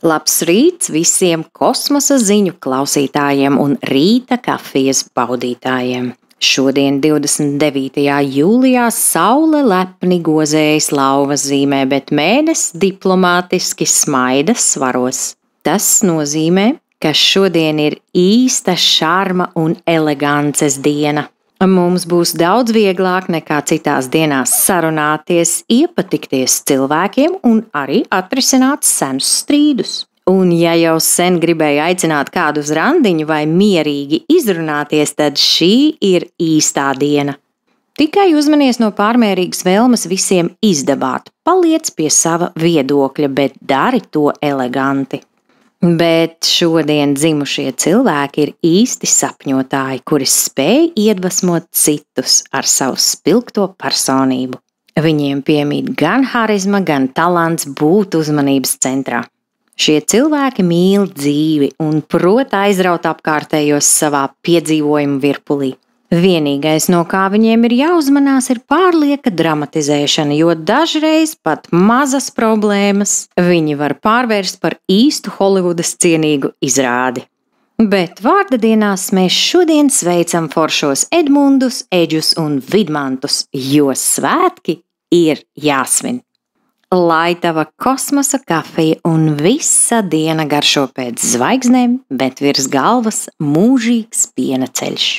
Labs rīts visiem kosmosa ziņu klausītājiem un rīta kafijas baudītājiem. Šodien, 29. jūlijā, saule lepni gozējas lauvas zīmē, bet mēnesis diplomātiski smaida svaros. Tas nozīmē, ka šodien ir īsta šarma un elegances diena. Mums būs daudz vieglāk nekā citās dienās sarunāties, iepatikties cilvēkiem un arī atrisināt senus strīdus. Un ja jau sen gribēja aicināt kādu uz randiņu vai mierīgi izrunāties, tad šī ir īstā diena. Tikai uzmanies no pārmērīgas vēlmes visiem izdabāt, paliec pie sava viedokļa, bet dari to eleganti. Bet šodien dzimušie cilvēki ir īsti sapņotāji, kuri spēj iedvesmot citus ar savu spilgto personību. Viņiem piemīt gan harizma, gan talants būt uzmanības centrā. Šie cilvēki mīl dzīvi un prot aizraut apkārtējos savā piedzīvojumu virpulī. Vienīgais, no kā viņiem ir jāuzmanās, ir pārlieka dramatizēšana, jo dažreiz pat mazas problēmas viņi var pārvērst par īstu Holivudas cienīgu izrādi. Bet vārda dienās mēs šodien sveicam foršos Edmundus, Eģus un Vidmantus, jo svētki ir jāsvin. Lai tava kosmosa kafija un visa diena garšo pēc zvaigznēm, bet virs galvas mūžīgs piena ceļš.